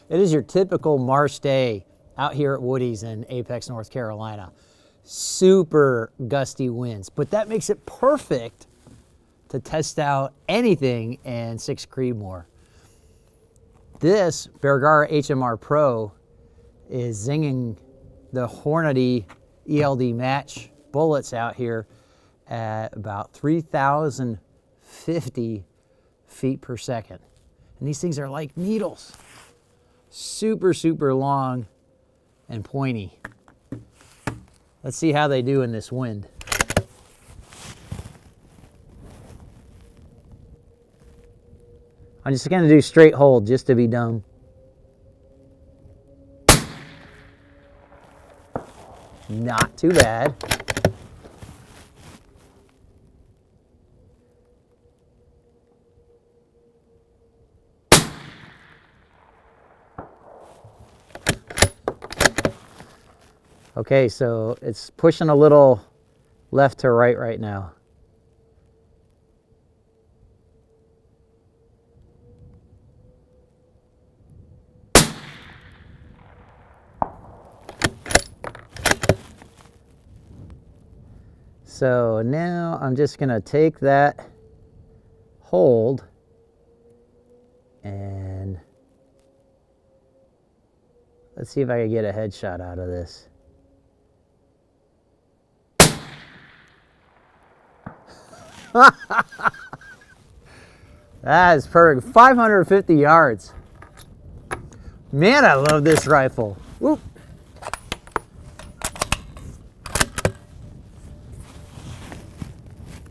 It is your typical March day out here at Woody's in Apex, North Carolina. Super gusty winds, but that makes it perfect to test out anything in 6 Creedmoor. This Bergara HMR Pro is zinging the Hornady ELD match bullets out here at about 3,050 feet per second. And these things are like needles. Super, super long and pointy. Let's see how they do in this wind. I'm just gonna do straight hold just to be dumb. Not too bad. Okay, so it's pushing a little left to right now. So now I'm just gonna take that hold and let's see if I can get a headshot out of this. That is perfect. 550 yards. Man, I love this rifle. Whoop.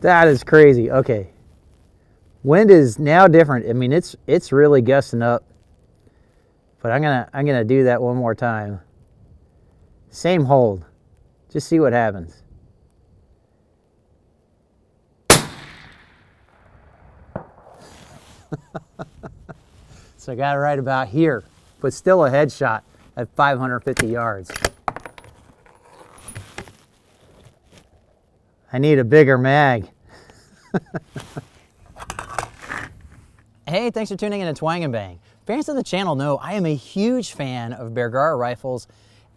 That is crazy. Okay. Wind is now different. I mean, it's really gusting up. But I'm gonna do that one more time. Same hold. Just see what happens. So I got it right about here, but still a headshot at 550 yards. I need a bigger mag. Hey, thanks for tuning in to Twang and Bang. Fans of the channel know I am a huge fan of Bergara rifles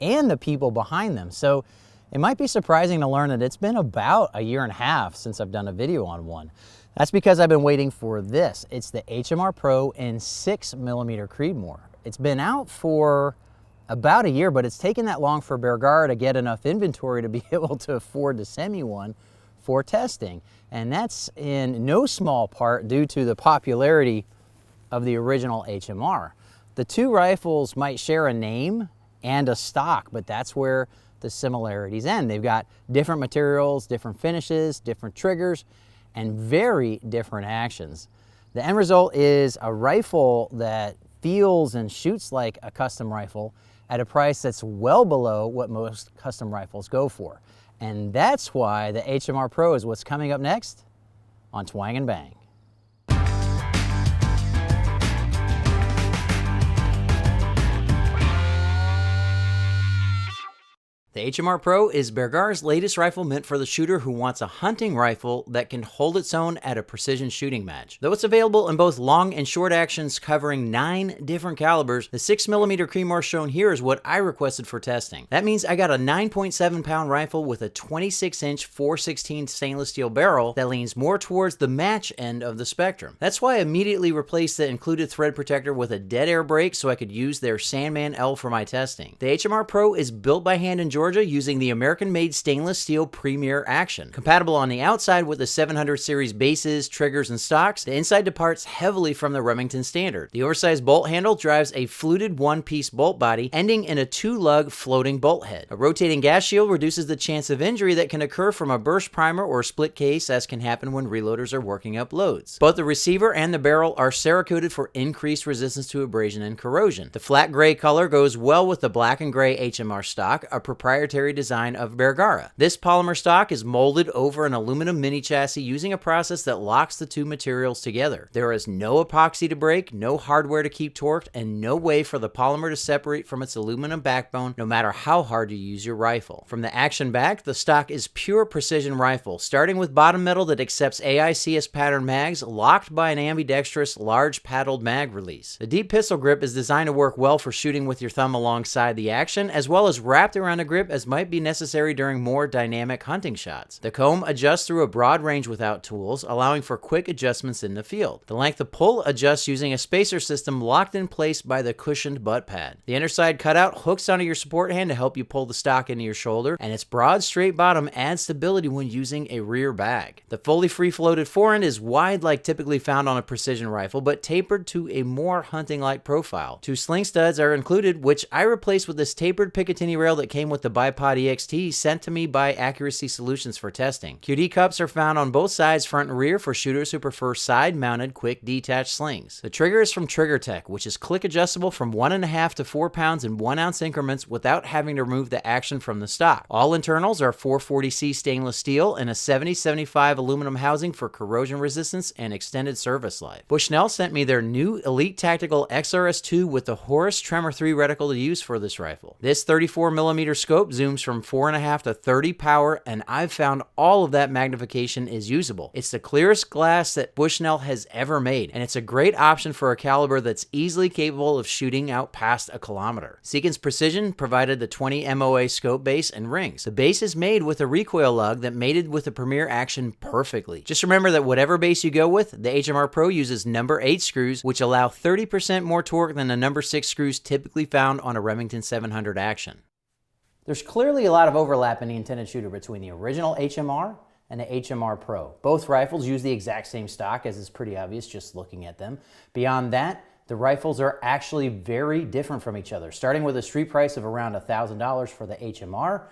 and the people behind them. So it might be surprising to learn that it's been about a year and a half since I've done a video on one. That's because I've been waiting for this. It's the HMR Pro in 6mm Creedmoor. It's been out for about a year, but it's taken that long for Bergara to get enough inventory to be able to afford to send me one for testing. And that's in no small part due to the popularity of the original HMR. The two rifles might share a name and a stock, but that's where the similarities end. They've got different materials, different finishes, different triggers, and very different actions. The end result is a rifle that feels and shoots like a custom rifle at a price that's well below what most custom rifles go for. And that's why the HMR Pro is what's coming up next on Twang and Bang. The HMR Pro is Bergara's latest rifle meant for the shooter who wants a hunting rifle that can hold its own at a precision shooting match. Though it's available in both long and short actions covering 9 different calibers, the 6mm Creedmoor shown here is what I requested for testing. That means I got a 9.7 pound rifle with a 26-inch 4/16 stainless steel barrel that leans more towards the match end of the spectrum. That's why I immediately replaced the included thread protector with a dead air brake so I could use their Sandman L for my testing. The HMR Pro is built by hand in Georgia using the American-made stainless steel Premier Action. Compatible on the outside with the 700 series bases, triggers, and stocks, the inside departs heavily from the Remington standard. The oversized bolt handle drives a fluted one-piece bolt body, ending in a 2-lug floating bolt head. A rotating gas shield reduces the chance of injury that can occur from a burst primer or split case, as can happen when reloaders are working up loads. Both the receiver and the barrel are Cerakoted for increased resistance to abrasion and corrosion. The flat gray color goes well with the black and gray HMR stock, a proprietary proprietary design of Bergara. This polymer stock is molded over an aluminum mini chassis using a process that locks the two materials together. There is no epoxy to break, no hardware to keep torqued, and no way for the polymer to separate from its aluminum backbone no matter how hard you use your rifle. From the action back, the stock is pure precision rifle, starting with bottom metal that accepts AICS pattern mags locked by an ambidextrous large paddled mag release. The deep pistol grip is designed to work well for shooting with your thumb alongside the action, as well as wrapped around a grip as might be necessary during more dynamic hunting shots. The comb adjusts through a broad range without tools, allowing for quick adjustments in the field. The length of pull adjusts using a spacer system locked in place by the cushioned butt pad. The underside cutout hooks onto your support hand to help you pull the stock into your shoulder, and its broad straight bottom adds stability when using a rear bag. The fully free-floated forend is wide like typically found on a precision rifle, but tapered to a more hunting-like profile. Two sling studs are included, which I replaced with this tapered Picatinny rail that came with the Bipod EXT sent to me by Accuracy Solutions for testing. QD cups are found on both sides, front and rear, for shooters who prefer side-mounted, quick detach slings. The trigger is from TriggerTech, which is click adjustable from 1.5 to 4 pounds in 1 ounce increments without having to remove the action from the stock. All internals are 440C stainless steel and a 70-75 aluminum housing for corrosion resistance and extended service life. Bushnell sent me their new Elite Tactical XRS2 with the Horus Tremor 3 reticle to use for this rifle. This 34mm scope zooms from 4.5 to 30 power, and I've found all of that magnification is usable. It's the clearest glass that Bushnell has ever made, and it's a great option for a caliber that's easily capable of shooting out past a kilometer. Seekins Precision provided the 20 MOA scope base and rings. The base is made with a recoil lug that mated with the Premier action perfectly. Just remember that whatever base you go with, the HMR Pro uses number 8 screws, which allow 30% more torque than the number 6 screws typically found on a Remington 700 action. There's clearly a lot of overlap in the intended shooter between the original HMR and the HMR Pro. Both rifles use the exact same stock, as is pretty obvious just looking at them. Beyond that, the rifles are actually very different from each other, starting with a street price of around $1,000 for the HMR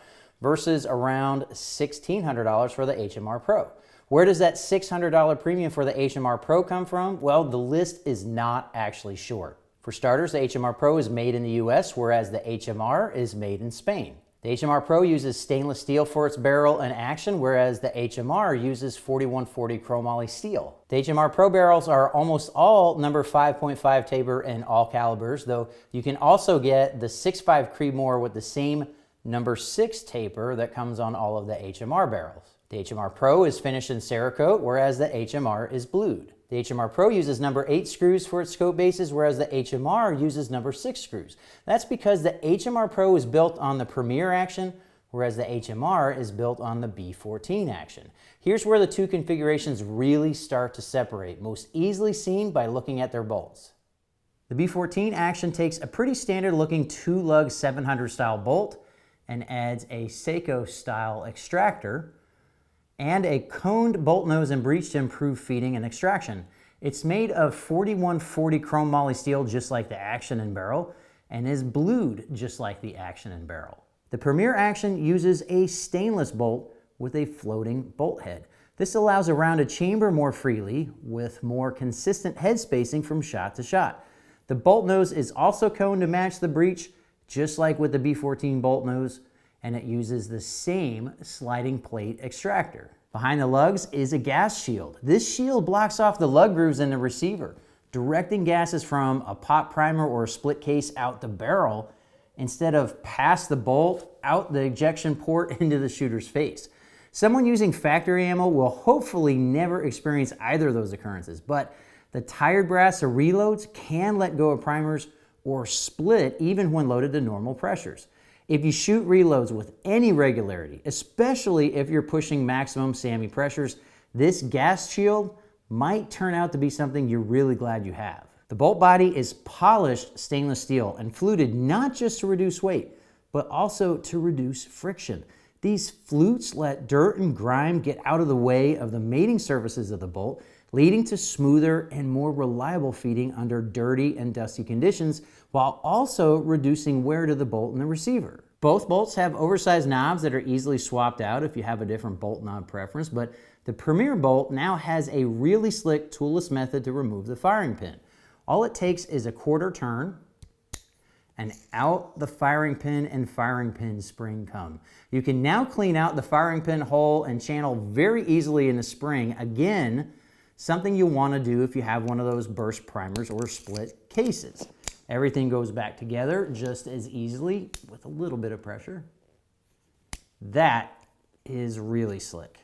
versus around $1,600 for the HMR Pro. Where does that $600 premium for the HMR Pro come from? Well, the list is not actually short. For starters, the HMR Pro is made in the US, whereas the HMR is made in Spain. The HMR Pro uses stainless steel for its barrel and action, whereas the HMR uses 4140 chromoly steel. The HMR Pro barrels are almost all number 5.5 taper in all calibers, though you can also get the 6.5 Creedmoor with the same number 6 taper that comes on all of the HMR barrels. The HMR Pro is finished in Cerakote, whereas the HMR is blued. The HMR Pro uses number 8 screws for its scope bases, whereas the HMR uses number 6 screws. That's because the HMR Pro is built on the Premier action, whereas the HMR is built on the B14 action. Here's where the two configurations really start to separate, most easily seen by looking at their bolts. The B14 action takes a pretty standard looking 2-lug 700 style bolt and adds a Seiko style extractor and a coned bolt nose and breech to improve feeding and extraction. It's made of 4140 chrome moly steel, just like the action and barrel, and is blued just like the action and barrel. The Premier action uses a stainless bolt with a floating bolt head. This allows a rounded chamber more freely with more consistent head spacing from shot to shot. The bolt nose is also coned to match the breech, just like with the B14 bolt nose, and it uses the same sliding plate extractor. Behind the lugs is a gas shield. This shield blocks off the lug grooves in the receiver, directing gases from a pop primer or a split case out the barrel instead of past the bolt, out the ejection port into the shooter's face. Someone using factory ammo will hopefully never experience either of those occurrences, but the tired brass of reloads can let go of primers or split even when loaded to normal pressures. If you shoot reloads with any regularity, especially if you're pushing maximum SAMI pressures, this gas shield might turn out to be something you're really glad you have. The bolt body is polished stainless steel and fluted not just to reduce weight, but also to reduce friction. These flutes let dirt and grime get out of the way of the mating surfaces of the bolt, leading to smoother and more reliable feeding under dirty and dusty conditions, while also reducing wear to the bolt and the receiver. Both bolts have oversized knobs that are easily swapped out if you have a different bolt knob preference, but the Premier bolt now has a really slick toolless method to remove the firing pin. All it takes is a quarter turn, and out the firing pin and firing pin spring come. You can now clean out the firing pin hole and channel very easily in the spring. Again, something you want to do if you have one of those burst primers or split cases. Everything goes back together just as easily with a little bit of pressure. That is really slick.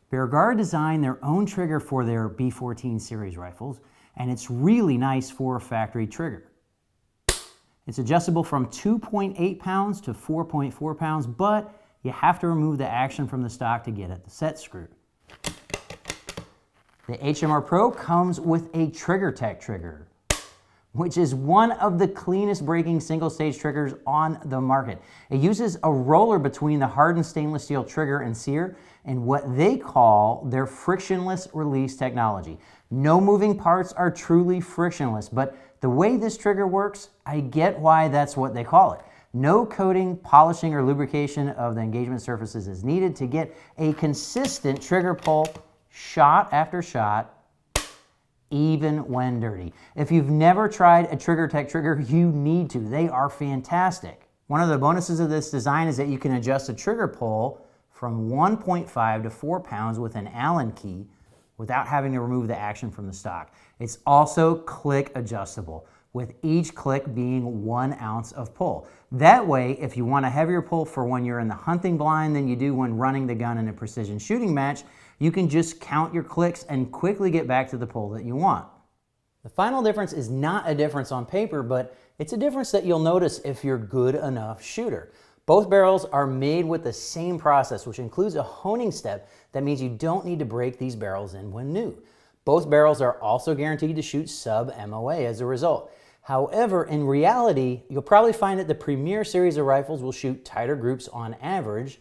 Bergara designed their own trigger for their B14 series rifles, and it's really nice for a factory trigger. It's adjustable from 2.8 pounds to 4.4 pounds, but you have to remove the action from the stock to get at the set screw. The HMR Pro comes with a TriggerTech trigger, which is one of the cleanest breaking single stage triggers on the market. It uses a roller between the hardened stainless steel trigger and sear and what they call their frictionless release technology. No moving parts are truly frictionless, but the way this trigger works, I get why that's what they call it. No coating, polishing, or lubrication of the engagement surfaces is needed to get a consistent trigger pull shot after shot, even when dirty. If you've never tried a TriggerTech trigger, you need to. They are fantastic. One of the bonuses of this design is that you can adjust a trigger pull from 1.5 to 4 pounds with an Allen key without having to remove the action from the stock. It's also click adjustable, with each click being 1 ounce of pull. That way, if you want a heavier pull for when you're in the hunting blind than you do when running the gun in a precision shooting match, you can just count your clicks and quickly get back to the pull that you want. The final difference is not a difference on paper, but it's a difference that you'll notice if you're a good enough shooter. Both barrels are made with the same process, which includes a honing step that means you don't need to break these barrels in when new. Both barrels are also guaranteed to shoot sub-MOA as a result. However, in reality, you'll probably find that the Premier series of rifles will shoot tighter groups on average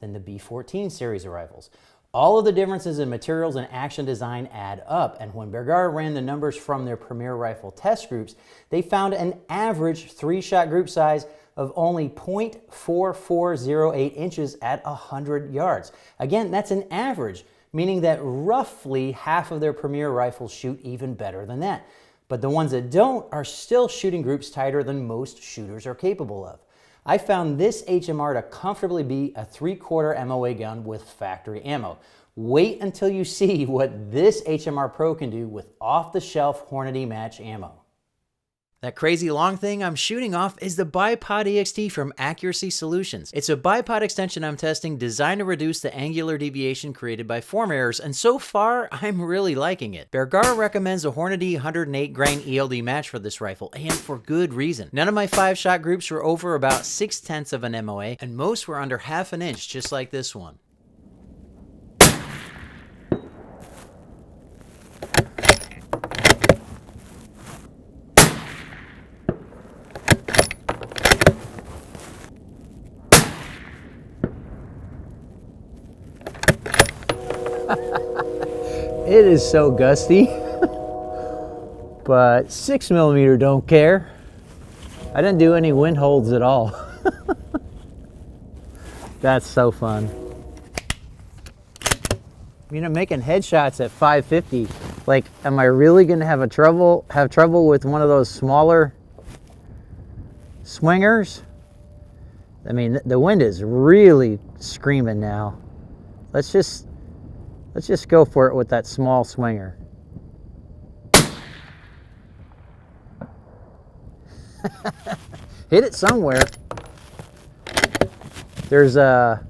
than the B14 series of rifles. All of the differences in materials and action design add up, and when Bergara ran the numbers from their Premier rifle test groups, they found an average 3-shot group size of only 0.4408 inches at 100 yards. Again, that's an average, meaning that roughly half of their Premier rifles shoot even better than that. But the ones that don't are still shooting groups tighter than most shooters are capable of. I found this HMR to comfortably be a 3/4 MOA gun with factory ammo. Wait until you see what this HMR Pro can do with off-the-shelf Hornady match ammo. That crazy long thing I'm shooting off is the Bipod EXT from Accuracy Solutions. It's a bipod extension I'm testing designed to reduce the angular deviation created by form errors, and so far, I'm really liking it. Bergara recommends a Hornady 108 grain ELD match for this rifle, and for good reason. None of my 5-shot groups were over about 0.6 of an MOA, and most were under half an inch, just like this one. It is so gusty, but 6mm don't care. I didn't do any wind holds at all. That's so fun. You know, making headshots at 550, like, am I really gonna have trouble with one of those smaller swingers? I mean, the wind is really screaming now. Let's just go for it with that small swinger. Hit it somewhere. There's a,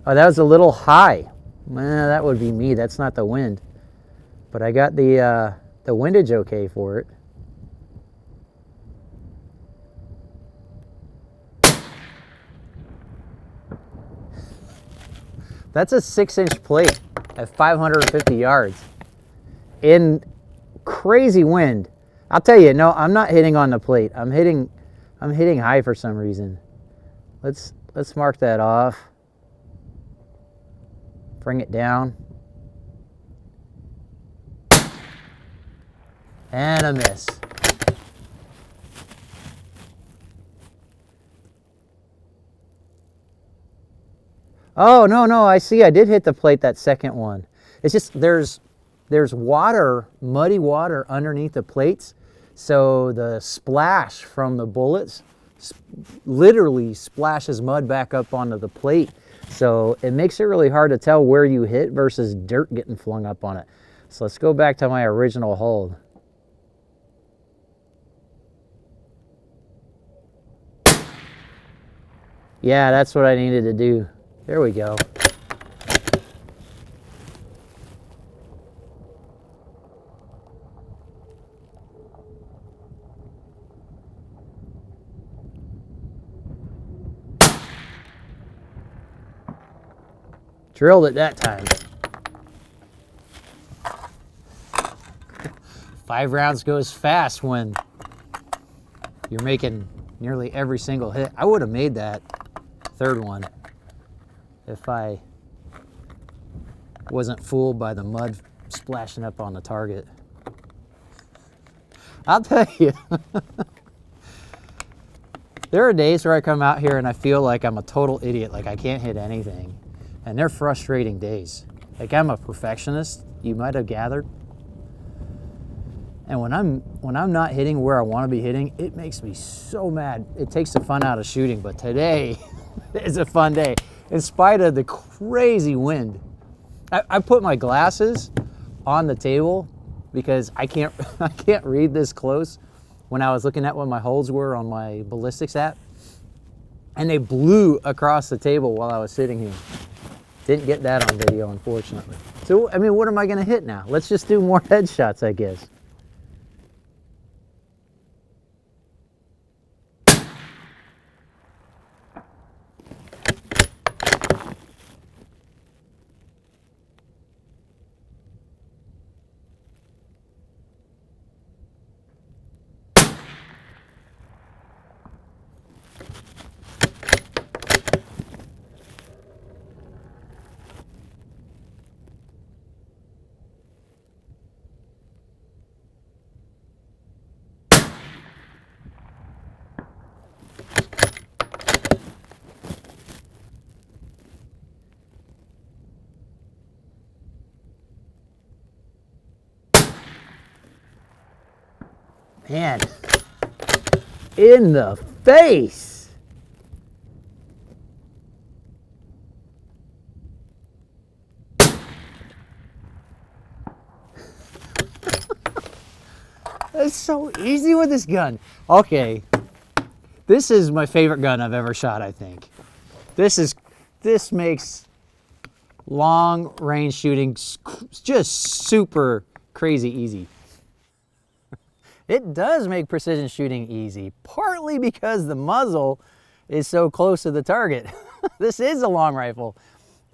oh, that was a little high. That would be me, that's not the wind. But I got the windage okay for it. That's a 6-inch plate at 550 yards in crazy wind. I'll tell you, no, I'm not hitting on the plate. I'm hitting high for some reason. Let's mark that off. Bring it down. And a miss. Oh, no, I see. I did hit the plate that second one. It's just there's water, muddy water underneath the plates. So the splash from the bullets literally splashes mud back up onto the plate. So it makes it really hard to tell where you hit versus dirt getting flung up on it. So let's go back to my original hold. Yeah, that's what I needed to do. There we go. Drilled it that time. 5 rounds goes fast when you're making nearly every single hit. I would have made that third one if I wasn't fooled by the mud splashing up on the target. I'll tell you, there are days where I come out here and I feel like I'm a total idiot, like I can't hit anything. And they're frustrating days. Like, I'm a perfectionist, you might have gathered. And when I'm not hitting where I want to be hitting, it makes me so mad. It takes the fun out of shooting, but today is a fun day. In spite of the crazy wind. I put my glasses on the table because I can't read this close when I was looking at what my holds were on my ballistics app. And they blew across the table while I was sitting here. Didn't get that on video, unfortunately. So, I mean, what am I going to hit now? Let's just do more headshots, I guess. Man, in the face. It's so easy with this gun. Okay, this is my favorite gun I've ever shot, I think. This makes long range shooting just super crazy easy. It does make precision shooting easy, partly because the muzzle is so close to the target. This is a long rifle,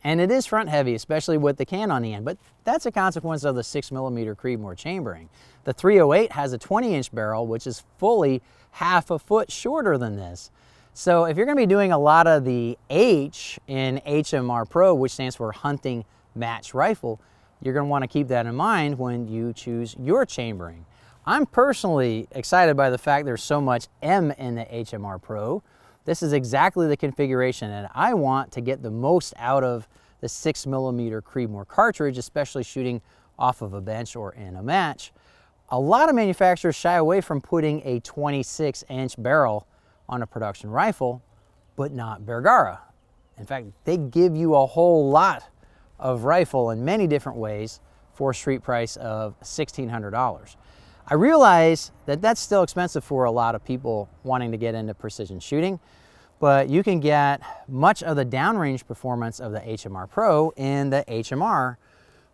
and it is front heavy, especially with the can on the end, but that's a consequence of the 6mm Creedmoor chambering. The 308 has a 20-inch barrel, which is fully half a foot shorter than this. So if you're going to be doing a lot of the H in HMR Pro, which stands for Hunting Match Rifle, you're going to want to keep that in mind when you choose your chambering. I'm personally excited by the fact there's so much M in the HMR Pro. This is exactly the configuration, and I want to get the most out of the 6mm Creedmoor cartridge, especially shooting off of a bench or in a match. A lot of manufacturers shy away from putting a 26-inch barrel on a production rifle, but not Bergara. In fact, they give you a whole lot of rifle in many different ways for a street price of $1,600. I realize that that's still expensive for a lot of people wanting to get into precision shooting, but you can get much of the downrange performance of the HMR Pro in the HMR,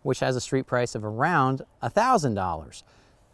which has a street price of around $1,000.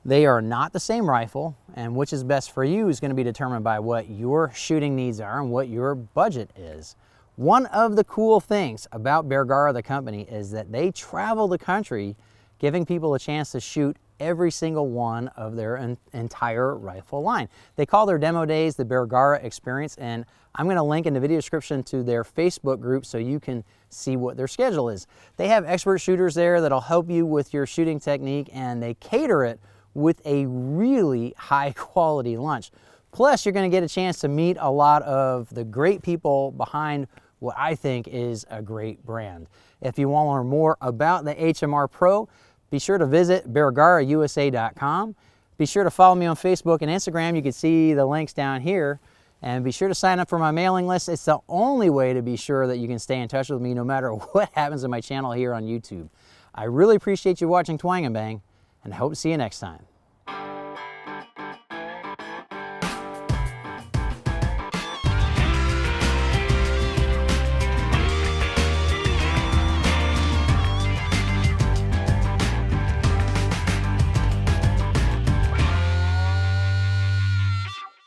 They are not the same rifle, and which is best for you is going to be determined by what your shooting needs are and what your budget is. One of the cool things about Bergara, the company, is that they travel the country giving people a chance to shoot every single one of their entire rifle line. They call their demo days the Bergara Experience, and I'm going to link in the video description to their Facebook group so you can see what their schedule is. They have expert shooters there that'll help you with your shooting technique, and they cater it with a really high quality lunch. Plus, you're going to get a chance to meet a lot of the great people behind what I think is a great brand. If you want to learn more about the HMR Pro, be sure to visit BergaraUSA.com. Be sure to follow me on Facebook and Instagram. You can see the links down here. And be sure to sign up for my mailing list. It's the only way to be sure that you can stay in touch with me no matter what happens in my channel here on YouTube. I really appreciate you watching Twang and Bang, and I hope to see you next time.